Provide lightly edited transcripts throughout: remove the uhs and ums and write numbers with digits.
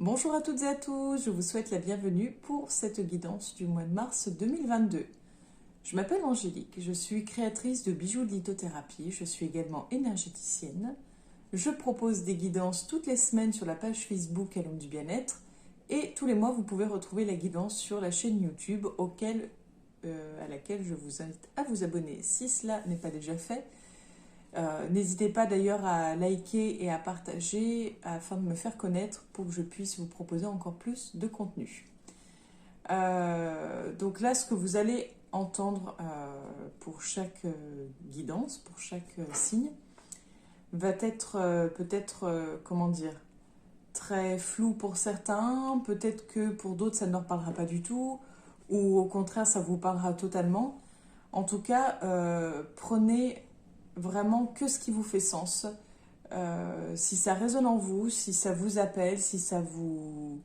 Bonjour à toutes et à tous, je vous souhaite la bienvenue pour cette guidance du mois de mars 2022. Je m'appelle Angélique, je suis créatrice de bijoux de lithothérapie, je suis également énergéticienne. Je propose des guidances toutes les semaines sur la page Facebook à l'homme du bien-être et tous les mois vous pouvez retrouver la guidance sur la chaîne YouTube à laquelle je vous invite à vous abonner si cela n'est pas déjà fait. N'hésitez pas d'ailleurs à liker et à partager afin de me faire connaître pour que je puisse vous proposer encore plus de contenu. Donc là, ce que vous allez entendre pour chaque guidance, pour chaque signe, va être comment dire, très flou pour certains, peut-être que pour d'autres ça ne leur parlera pas du tout, ou au contraire ça vous parlera totalement. En tout cas, prenez vraiment que ce qui vous fait sens. Si ça résonne en vous, si ça vous appelle, si ça vous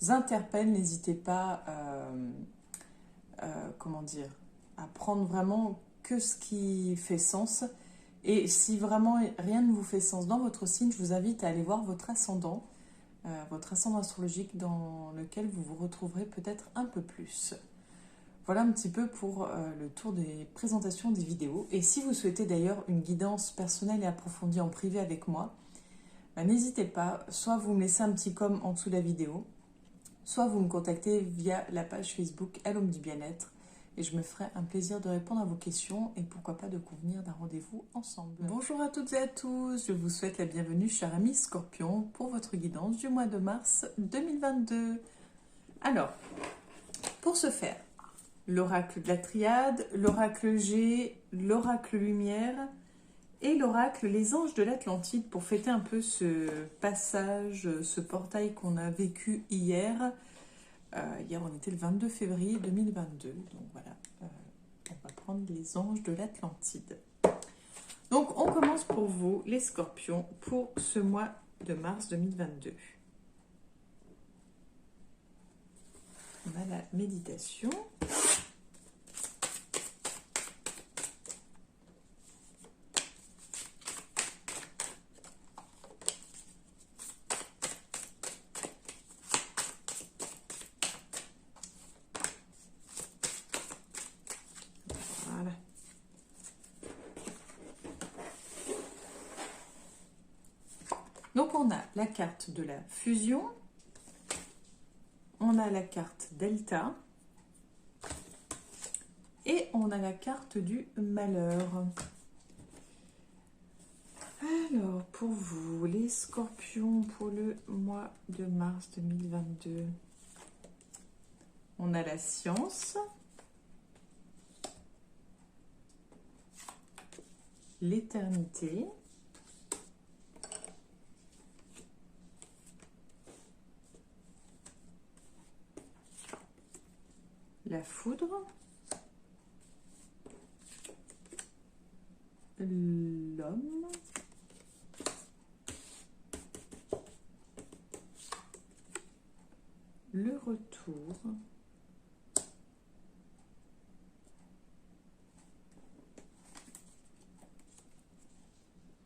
interpelle, n'hésitez pas comment dire, à prendre vraiment que ce qui fait sens. Et si vraiment rien ne vous fait sens dans votre signe, je vous invite à aller voir votre ascendant astrologique dans lequel vous vous retrouverez peut-être un peu plus. Voilà un petit peu pour le tour des présentations des vidéos. Et si vous souhaitez d'ailleurs une guidance personnelle et approfondie en privé avec moi, n'hésitez pas, soit vous me laissez un petit com en dessous de la vidéo, soit vous me contactez via la page Facebook à l'homme du bien-être et je me ferai un plaisir de répondre à vos questions et pourquoi pas de convenir d'un rendez-vous ensemble. Bonjour à toutes et à tous, je vous souhaite la bienvenue chers amis Scorpion pour votre guidance du mois de mars 2022. Alors, pour ce faire, l'oracle de la triade, l'oracle G, l'oracle lumière et l'oracle les anges de l'Atlantide pour fêter un peu ce passage, ce portail qu'on a vécu hier. Hier on était le 22 février 2022, donc voilà, on va prendre les anges de l'Atlantide. Donc on commence pour vous les scorpions pour ce mois de mars 2022. On a la méditation. Voilà. Donc on a la carte de la fusion, on a la carte delta et on a la carte du malheur. Alors, pour vous, les scorpions, pour le mois de mars 2022, on a la science, l'éternité, la foudre, l'homme, le retour,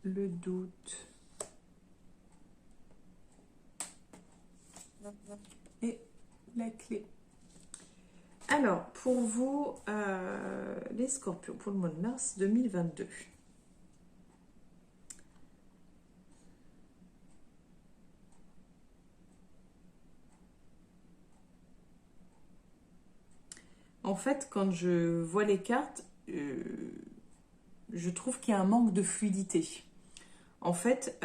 le doute et la clé. Alors, pour vous, les scorpions, pour le mois de mars 2022. En fait, quand je vois les cartes, je trouve qu'il y a un manque de fluidité. En fait,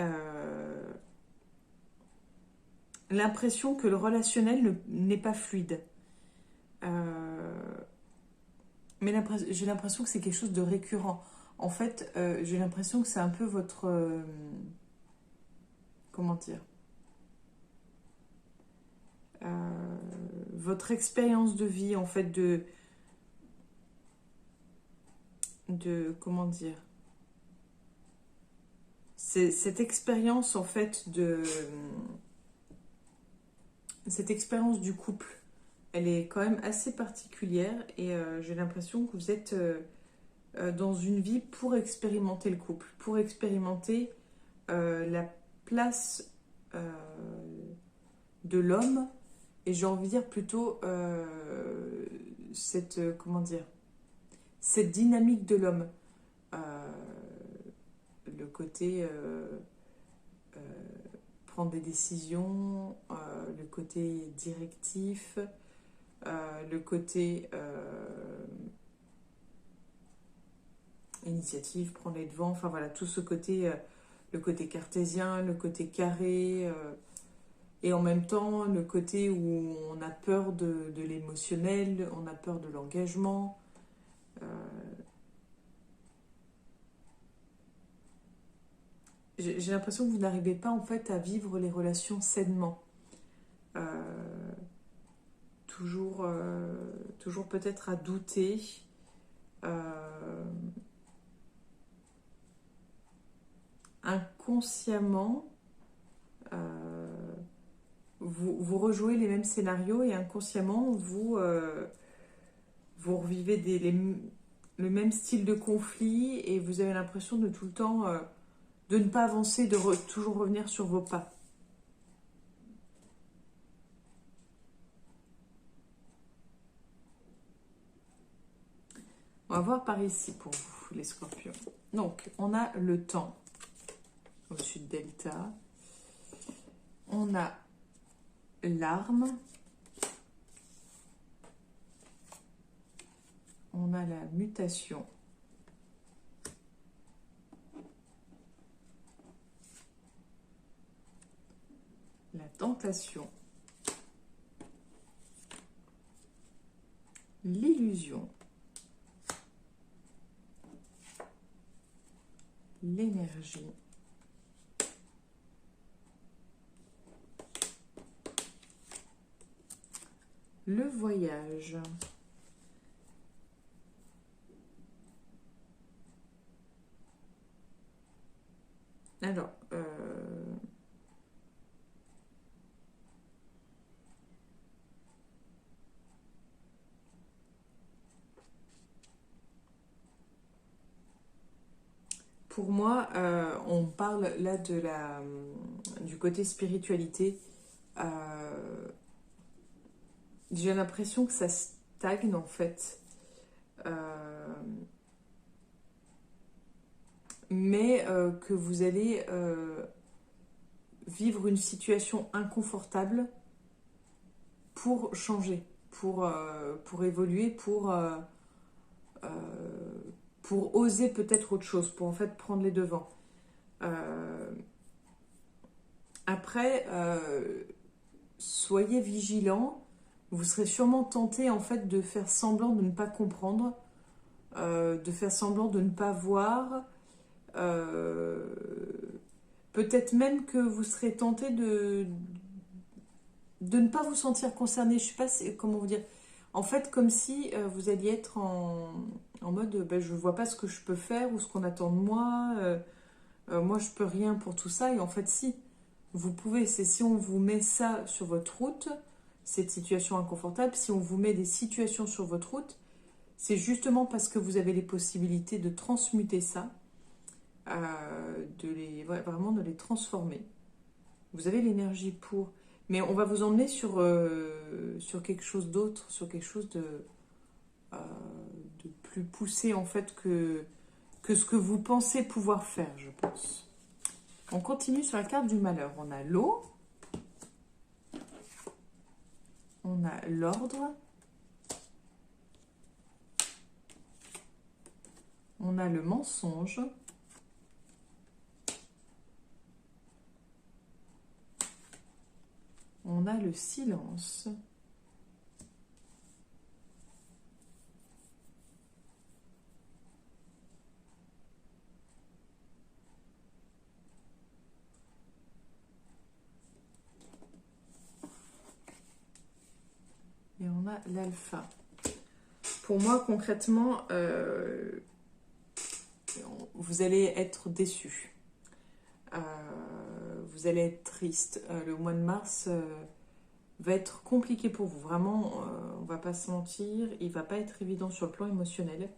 l'impression que le relationnel n'est pas fluide. Mais j'ai l'impression que c'est quelque chose de récurrent. En fait, j'ai l'impression que c'est un peu votre... comment dire, votre expérience de vie, en fait, comment dire, c'est cette expérience, en fait, cette expérience du couple. Elle est quand même assez particulière et j'ai l'impression que vous êtes dans une vie pour expérimenter le couple, pour expérimenter la place de l'homme, et j'ai envie de dire plutôt comment dire, cette dynamique de l'homme. Euh, le côté euh, prendre des décisions, le côté directif, le côté initiative, prendre les devants, enfin voilà, tout ce côté, le côté cartésien, le côté carré, et en même temps le côté où on a peur de l'émotionnel, on a peur de l'engagement. Euh, j'ai l'impression que vous n'arrivez pas en fait à vivre les relations sainement. Euh, toujours peut-être à douter. Euh, inconsciemment, vous rejouez les mêmes scénarios et inconsciemment, vous revivez le même style de conflit et vous avez l'impression de tout le temps de ne pas avancer, de toujours revenir sur vos pas. On va voir par ici pour vous, les scorpions. Donc, on a le temps au-dessus de Delta. On a l'arme. On a la mutation. La tentation. L'illusion. L'énergie. Le voyage. Alors, pour moi, on parle là du côté spiritualité. J'ai l'impression que ça stagne en fait. Mais que vous allez vivre une situation inconfortable pour changer, pour évoluer, pour oser peut-être autre chose, pour en fait prendre les devants. Après, soyez vigilants. Vous serez sûrement tenté en fait de faire semblant de ne pas comprendre, de faire semblant de ne pas voir. Peut-être même que vous serez tenté de ne pas vous sentir concerné. Je ne sais pas comment vous dire. En fait, comme si vous alliez être en mode ben, je ne vois pas ce que je peux faire ou ce qu'on attend de moi. Moi, je peux rien pour tout ça. Et en fait, si, vous pouvez. C'est si on vous met ça sur votre route, cette situation inconfortable, si on vous met des situations sur votre route, c'est justement parce que vous avez les possibilités de transmuter ça, vraiment de les transformer. Vous avez l'énergie pour. Mais on va vous emmener sur quelque chose d'autre, sur quelque chose euh, de plus poussé en fait que ce que vous pensez pouvoir faire, je pense. On continue sur la carte du malheur. On a l'eau, on a l'ordre, on a le mensonge, on a le silence, et on a l'alpha. Pour moi, concrètement, vous allez être déçu. Vous allez être triste. Le mois de mars va être compliqué pour vous. Vraiment, on va pas se mentir. Il va pas être évident sur le plan émotionnel.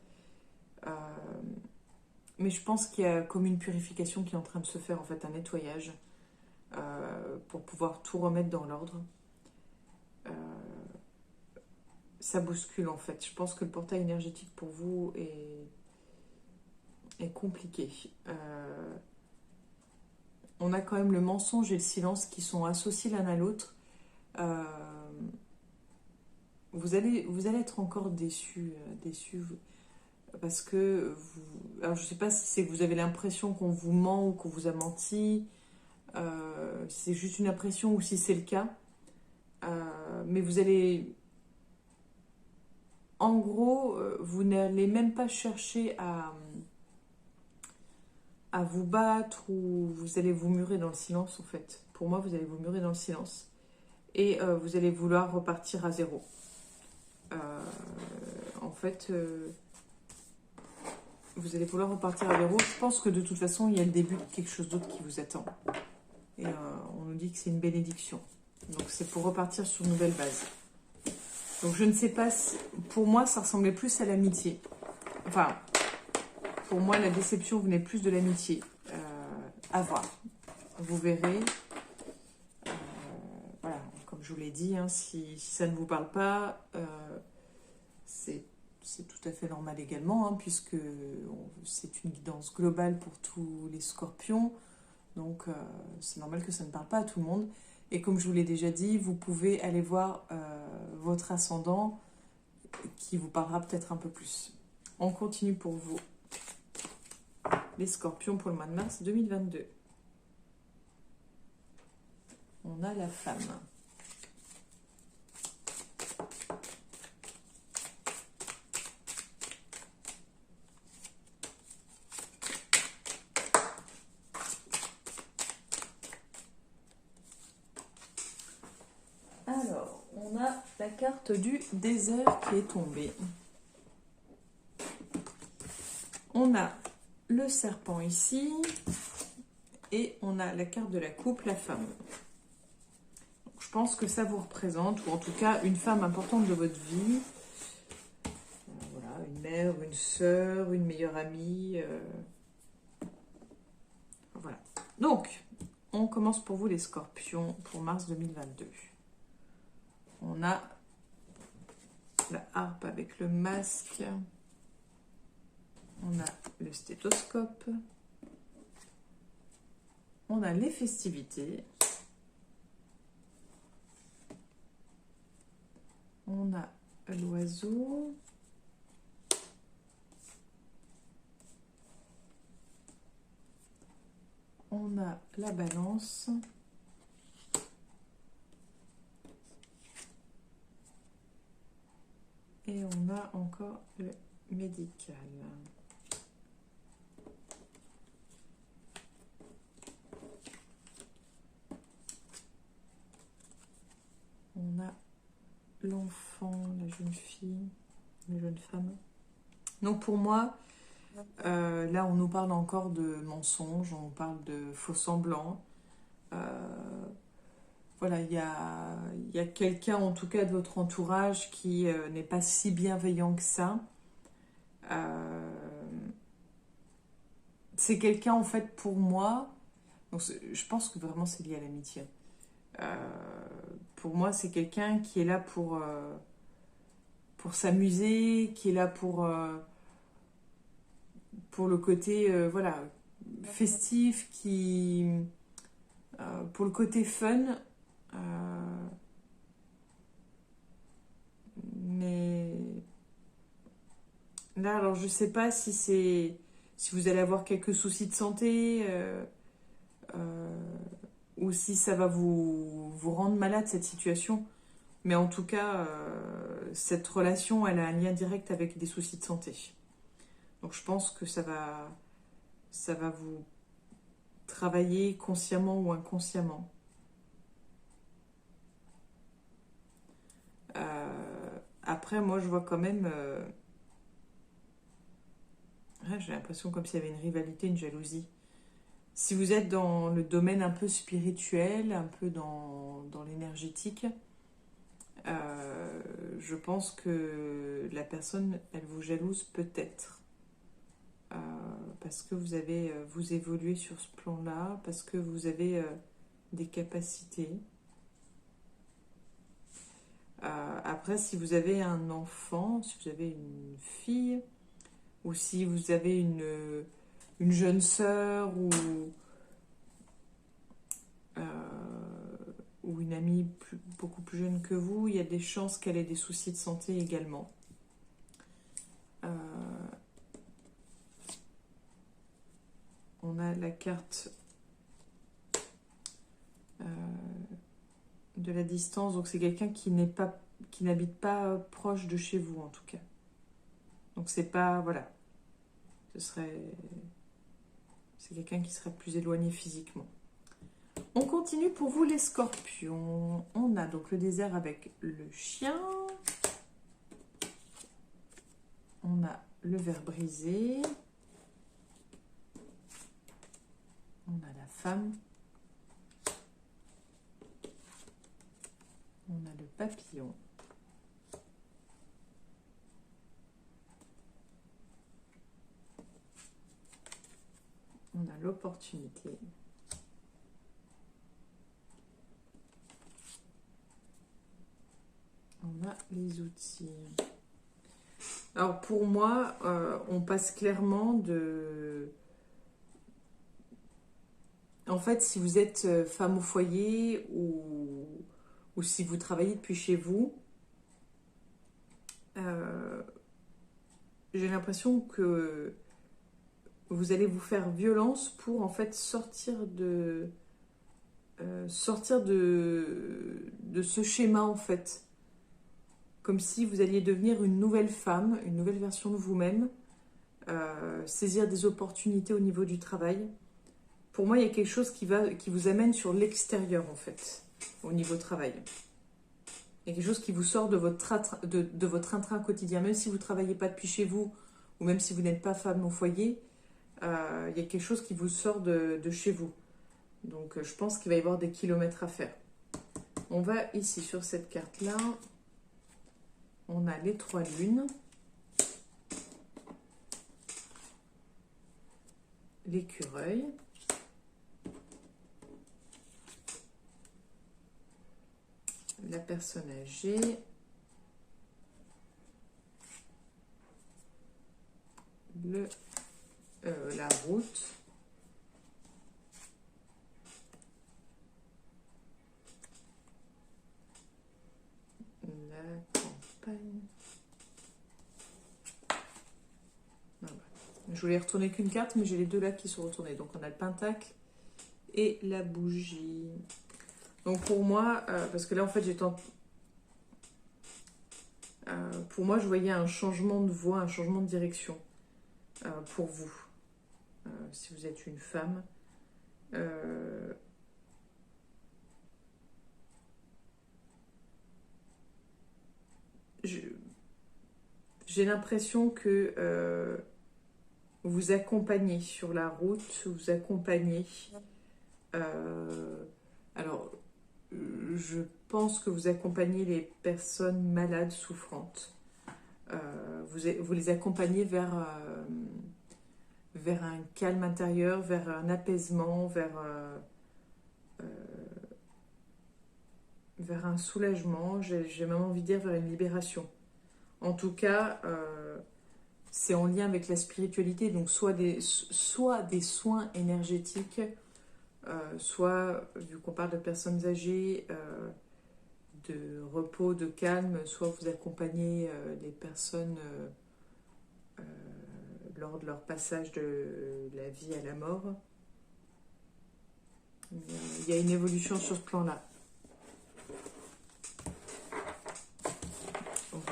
Mais je pense qu'il y a comme une purification qui est en train de se faire, en fait, un nettoyage pour pouvoir tout remettre dans l'ordre. ça bouscule en fait. Je pense que le portail énergétique pour vous est compliqué. On a quand même le mensonge et le silence qui sont associés l'un à l'autre. Euh, vous allez être encore déçu, parce que alors je sais pas si c'est que vous avez l'impression qu'on vous ment ou qu'on vous a menti, si c'est juste une impression ou si c'est le cas. Mais vous allez, en gros, vous n'allez même pas chercher à vous battre ou vous allez vous murer dans le silence en fait. Pour moi, vous allez vous murer dans le silence et vous allez vouloir repartir à zéro. En fait, vous allez vouloir repartir à zéro. Je pense que de toute façon, il y a le début de quelque chose d'autre qui vous attend. Et on nous dit que c'est une bénédiction. Donc c'est pour repartir sur une nouvelle base. Donc je ne sais pas, pour moi ça ressemblait plus à l'amitié. Enfin, pour moi la déception venait plus de l'amitié. À voir. Vous verrez. Voilà, comme je vous l'ai dit, hein, si ça ne vous parle pas, c'est tout à fait normal également, hein, puisque c'est une guidance globale pour tous les scorpions. Donc c'est normal que ça ne parle pas à tout le monde. Et comme je vous l'ai déjà dit, vous pouvez aller voir votre ascendant qui vous parlera peut-être un peu plus. On continue pour vous, les scorpions, pour le mois de mars 2022. On a la femme. Alors, on a la carte du désert qui est tombée. On a le serpent ici. Et on a la carte de la coupe, la femme. Donc, je pense que ça vous représente, ou en tout cas une femme importante de votre vie. Voilà, une mère, une sœur, une meilleure amie. Voilà. Donc, on commence pour vous les scorpions pour mars 2022. On a la harpe avec le masque. On a le stéthoscope. On a les festivités. On a l'oiseau. On a la balance. Et on a encore le médical. On a l'enfant, la jeune fille, la jeune femme. Donc pour moi, là on nous parle encore de mensonges, on parle de faux semblants. Voilà, il y a quelqu'un en tout cas de votre entourage qui n'est pas si bienveillant que ça. C'est quelqu'un en fait pour moi, donc je pense que vraiment c'est lié à l'amitié. Pour moi c'est quelqu'un qui est là pour s'amuser, qui est là pour le côté voilà, festif, pour le côté fun. Mais là, alors je sais pas si vous allez avoir quelques soucis de santé ou si ça va vous rendre malade cette situation. Mais en tout cas, cette relation, elle a un lien direct avec des soucis de santé. Donc je pense que ça va vous travailler consciemment ou inconsciemment. Après, moi, je vois quand même... j'ai l'impression comme s'il y avait une rivalité, une jalousie. Si vous êtes dans le domaine un peu spirituel, un peu dans l'énergétique, je pense que la personne, elle vous jalouse peut-être. Parce que vous évoluez sur ce plan-là, parce que vous avez des capacités. Après, si vous avez un enfant, si vous avez une fille, ou si vous avez une jeune sœur euh, ou une amie beaucoup plus jeune que vous, il y a des chances qu'elle ait des soucis de santé également. On a la carte de la distance, donc c'est quelqu'un qui n'habite pas proche de chez vous en tout cas. Donc c'est pas, voilà, c'est quelqu'un qui serait plus éloigné physiquement. On continue pour vous les scorpions. On a donc le désert avec le chien. On a le ver brisé. On a la femme. On a le papillon. On a l'opportunité. On a les outils. Alors pour moi, on passe clairement de... En fait, si vous êtes femme au foyer ou si vous travaillez depuis chez vous, j'ai l'impression que vous allez vous faire violence pour en fait sortir de ce schéma en fait. Comme si vous alliez devenir une nouvelle femme, une nouvelle version de vous-même, saisir des opportunités au niveau du travail. Pour moi, il y a quelque chose qui vous amène sur l'extérieur en fait, au niveau travail. Il y a quelque chose qui vous sort de votre train-train quotidien, même si vous ne travaillez pas depuis chez vous, ou même si vous n'êtes pas femme au foyer, il y a quelque chose qui vous sort de chez vous. Donc je pense qu'il va y avoir des kilomètres à faire. On va ici sur cette carte-là. On a les 3 lunes. L'écureuil. La personne âgée. La route. La campagne. Je voulais retourner qu'une carte, mais j'ai les deux là qui sont retournés. Donc on a le pentacle et la bougie. Donc pour moi, parce que là en fait pour moi je voyais un changement de voie, un changement de direction pour vous. Si vous êtes une femme. J'ai l'impression que vous accompagnez sur la route, vous accompagnez. Alors, je pense que vous accompagnez les personnes malades, souffrantes. Vous les accompagnez vers un calme intérieur, vers un apaisement, vers un soulagement. J'ai même envie de dire vers une libération. En tout cas, c'est en lien avec la spiritualité, donc soit des soins énergétiques, soit, vu qu'on parle de personnes âgées, de repos, de calme, soit vous accompagnez les personnes lors de leur passage de la vie à la mort. Il y a une évolution sur ce plan-là.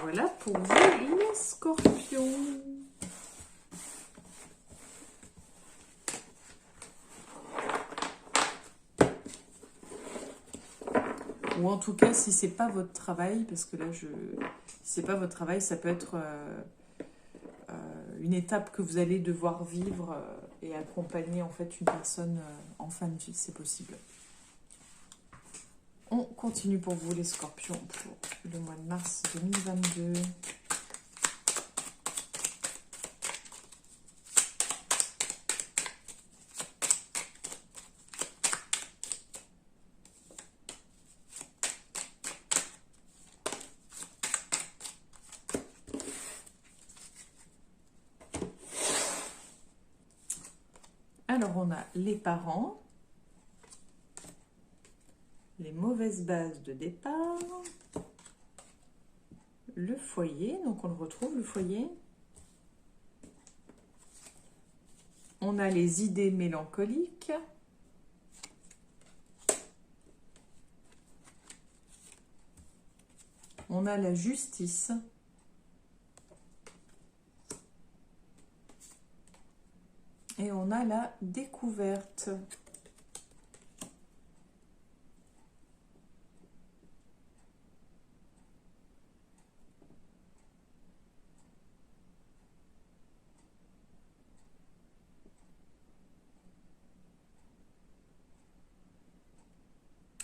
Voilà pour vous les scorpions. Ou en tout cas, si c'est pas votre travail, parce que là, si c'est pas votre travail, ça peut être une étape que vous allez devoir vivre et accompagner en fait une personne en fin de vie, c'est possible. On continue pour vous les scorpions pour le mois de mars 2022. Alors, on a les parents, les mauvaises bases de départ, le foyer, donc on le retrouve, le foyer. On a les idées mélancoliques. On a la justice. Et on a la découverte.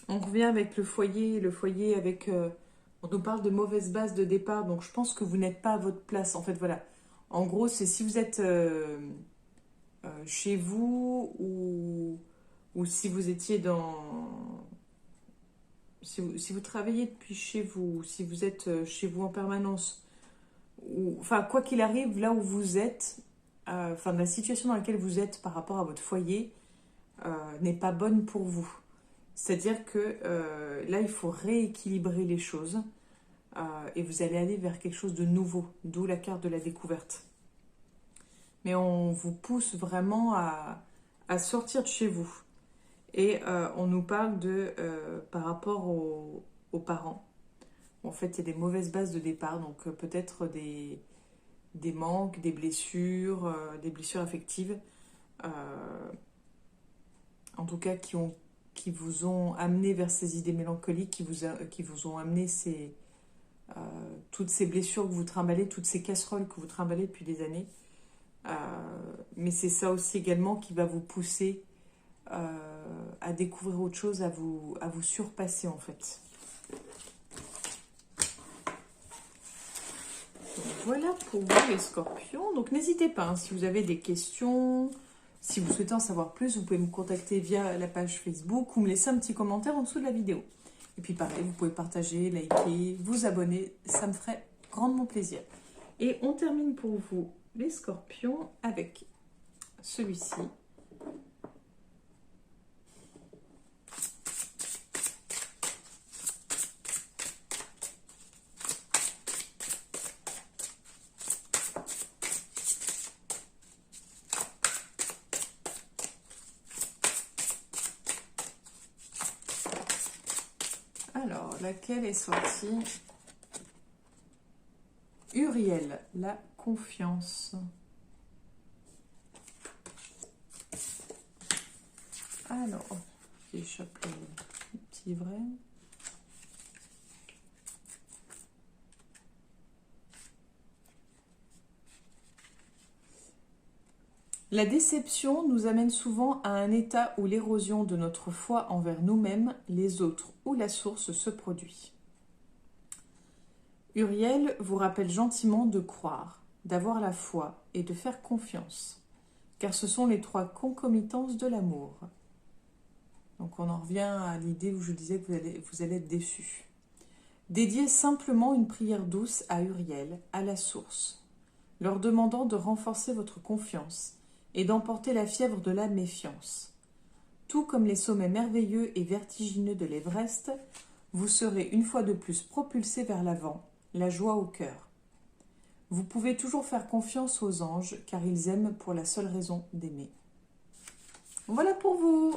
On revient avec le foyer avec... on nous parle de mauvaise base de départ, donc je pense que vous n'êtes pas à votre place. En fait, voilà. En gros, c'est si vous êtes chez vous ou si vous étiez dans... Si vous travaillez depuis chez vous, ou si vous êtes chez vous en permanence, ou, enfin, quoi qu'il arrive, là où vous êtes, enfin, la situation dans laquelle vous êtes par rapport à votre foyer n'est pas bonne pour vous. C'est-à-dire que là, il faut rééquilibrer les choses et vous allez aller vers quelque chose de nouveau, d'où la carte de la découverte. Mais on vous pousse vraiment à sortir de chez vous. Et on nous parle de par rapport aux parents. En fait, il y a des mauvaises bases de départ, donc peut-être des manques, des blessures affectives, en tout cas qui vous ont amené vers ces idées mélancoliques, qui vous ont amené toutes ces blessures que vous trimballez, toutes ces casseroles que vous trimballez depuis des années. Mais c'est ça aussi également qui va vous pousser à découvrir autre chose, à vous surpasser en fait. Donc, voilà pour vous les scorpions. Donc n'hésitez pas, hein, si vous avez des questions, si vous souhaitez en savoir plus, vous pouvez me contacter via la page Facebook ou me laisser un petit commentaire en dessous de la vidéo. Et puis pareil, vous pouvez partager, liker, vous abonner, ça me ferait grandement plaisir. Et on termine pour vous les scorpions avec celui-ci. Alors, laquelle est sortie? Uriel, la confiance. Alors, j'échappe le petit livret. La déception nous amène souvent à un état où l'érosion de notre foi envers nous-mêmes, les autres ou la source se produit. Uriel vous rappelle gentiment de croire, d'avoir la foi et de faire confiance, car ce sont les trois concomitances de l'amour. Donc on en revient à l'idée où je disais que vous allez être déçus. Dédiez simplement une prière douce à Uriel, à la source, leur demandant de renforcer votre confiance et d'emporter la fièvre de la méfiance. Tout comme les sommets merveilleux et vertigineux de l'Everest, vous serez une fois de plus propulsé vers l'avant, la joie au cœur. Vous pouvez toujours faire confiance aux anges, car ils aiment pour la seule raison d'aimer. Voilà pour vous.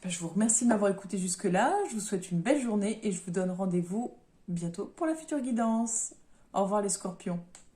Je vous remercie de m'avoir écouté jusque-là. Je vous souhaite une belle journée et je vous donne rendez-vous bientôt pour la future guidance. Au revoir les scorpions.